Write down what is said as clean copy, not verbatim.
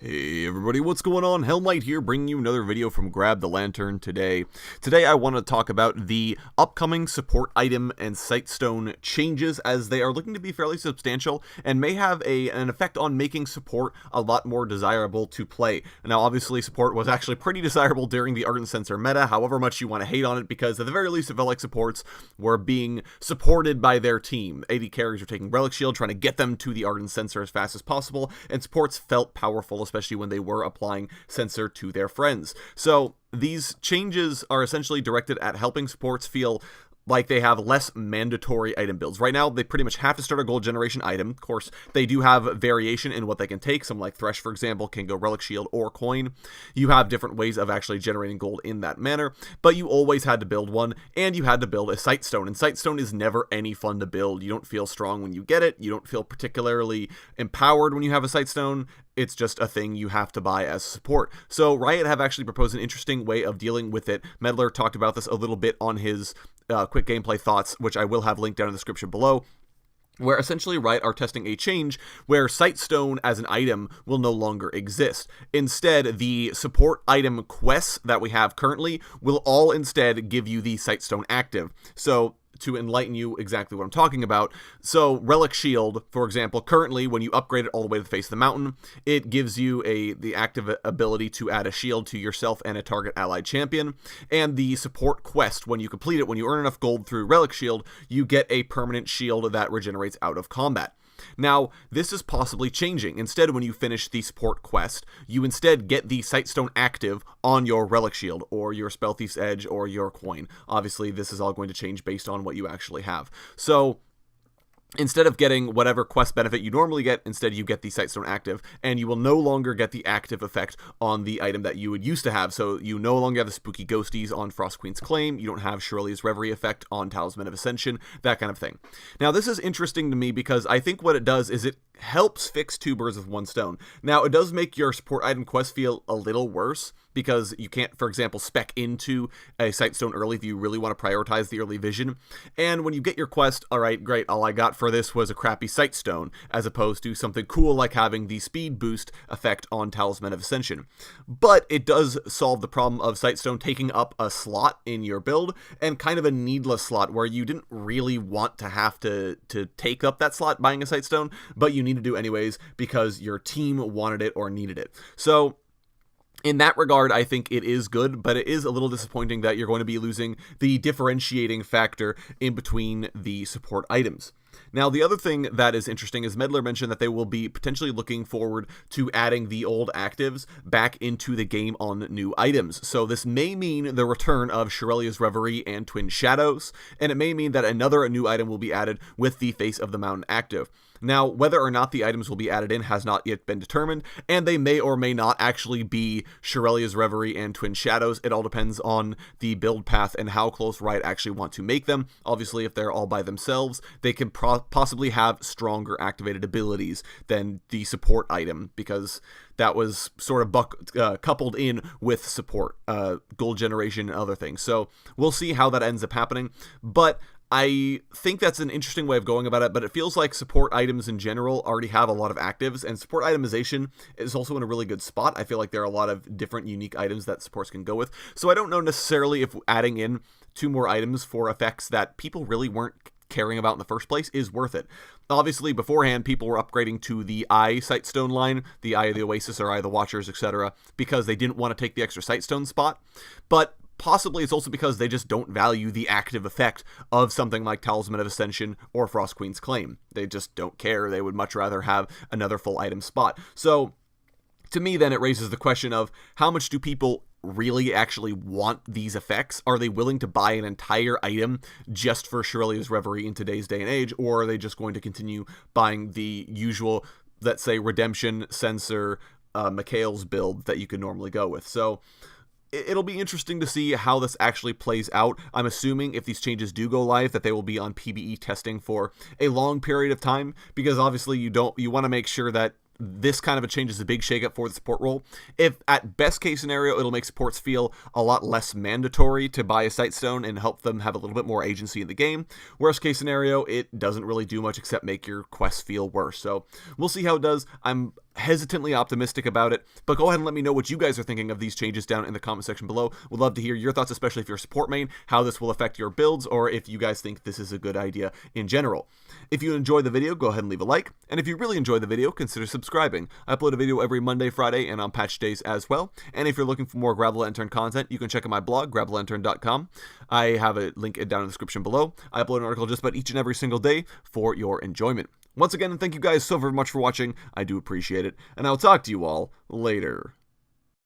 Hey everybody, what's going on? Helmlight here, bringing you another video from Grab the Lantern today. Today I want to talk about the upcoming support item and Sightstone changes, as they are looking to be fairly substantial and may have an effect on making support a lot more desirable to play. Now obviously support was actually pretty desirable during the Ardent Sensor meta, however much you want to hate on it, because at the very least it felt like supports were being supported by their team. AD carries were taking Relic Shield, trying to get them to the Ardent Sensor as fast as possible, and supports felt powerful, especially when they were applying Sensor to their friends. So these changes are essentially directed at helping supports feel like they have less mandatory item builds. Right now, they pretty much have to start a gold generation item. Of course, they do have variation in what they can take. Some like Thresh, for example, can go Relic Shield or Coin. You have different ways of actually generating gold in that manner, but you always had to build one, and you had to build a Sightstone. And Sightstone is never any fun to build. You don't feel strong when you get it. You don't feel particularly empowered when you have a Sightstone. It's just a thing you have to buy as support. So Riot have actually proposed an interesting way of dealing with it. Meddler talked about this a little bit on his quick gameplay thoughts, which I will have linked down in the description below, where essentially Riot are testing a change where Sightstone as an item will no longer exist. Instead, the support item quests that we have currently will all instead give you the Sightstone active. So to enlighten you exactly what I'm talking about, so Relic Shield, for example, currently when you upgrade it all the way to the face of the mountain, it gives you the active ability to add a shield to yourself and a target allied champion. And the support quest, when you complete it, when you earn enough gold through Relic Shield, you get a permanent shield that regenerates out of combat. Now, this is possibly changing. Instead, when you finish the support quest, you instead get the Sightstone active on your Relic Shield, or your Spell Thief's Edge, or your Coin. Obviously, this is all going to change based on what you actually have. So instead of getting whatever quest benefit you normally get, instead you get the Sightstone active, and you will no longer get the active effect on the item that you would used to have. So you no longer have the spooky ghosties on Frost Queen's Claim, you don't have Shirley's Reverie effect on Talisman of Ascension, that kind of thing. Now this is interesting to me because I think what it does is it helps fix two birds with one stone. Now it does make your support item quest feel a little worse, because you can't, for example, spec into a Sightstone early if you really want to prioritize the early vision. And when you get your quest, alright, great, all I got for this was a crappy Sightstone, as opposed to something cool like having the speed boost effect on Talisman of Ascension. But it does solve the problem of Sightstone taking up a slot in your build, and kind of a needless slot where you didn't really want to have to take up that slot buying a Sightstone, but you need to do anyways because your team wanted it or needed it. So in that regard, I think it is good, but it is a little disappointing that you're going to be losing the differentiating factor in between the support items. Now, the other thing that is interesting is Meddler mentioned that they will be potentially looking forward to adding the old actives back into the game on new items. So this may mean the return of Shirelia's Reverie and Twin Shadows, and it may mean that another new item will be added with the Face of the Mountain active. Now, whether or not the items will be added in has not yet been determined, and they may or may not actually be Shirelia's Reverie and Twin Shadows. It all depends on the build path and how close Riot actually want to make them. Obviously, if they're all by themselves, they could possibly have stronger activated abilities than the support item, because that was sort of coupled in with support, gold generation, and other things. So we'll see how that ends up happening, but I think that's an interesting way of going about it, but it feels like support items in general already have a lot of actives, and support itemization is also in a really good spot. I feel like there are a lot of different unique items that supports can go with, so I don't know necessarily if adding in 2 more items for effects that people really weren't caring about in the first place is worth it. Obviously, beforehand, people were upgrading to the Eye Sightstone line, the Eye of the Oasis or Eye of the Watchers, etc., because they didn't want to take the extra Sightstone spot, but possibly it's also because they just don't value the active effect of something like Talisman of Ascension or Frost Queen's Claim. They just don't care. They would much rather have another full item spot. So to me, then, it raises the question of how much do people really actually want these effects? Are they willing to buy an entire item just for Shirelia's Reverie in today's day and age, or are they just going to continue buying the usual, let's say, Redemption, Sensor, Mikhail's build that you could normally go with? So it'll be interesting to see how this actually plays out. I'm assuming if these changes do go live that they will be on PBE testing for a long period of time, because obviously you want to make sure that this kind of a change is a big shakeup for the support role. If at best case scenario, it'll make supports feel a lot less mandatory to buy a Sightstone and help them have a little bit more agency in the game. Worst case scenario, it doesn't really do much except make your quests feel worse. So we'll see how it does. I'm hesitantly optimistic about it, but go ahead and let me know what you guys are thinking of these changes down in the comment section below. Would love to hear your thoughts, especially if you're a support main, how this will affect your builds, or if you guys think this is a good idea in general. If you enjoyed the video, go ahead and leave a like, and if you really enjoyed the video, consider subscribing. I upload a video every Monday, Friday, and on patch days as well, and if you're looking for more Grab the Lantern content, you can check out my blog, grabthelantern.com. I have a link down in the description below. I upload an article just about each and every single day for your enjoyment. Once again, thank you guys so very much for watching. I do appreciate it, and I'll talk to you all later.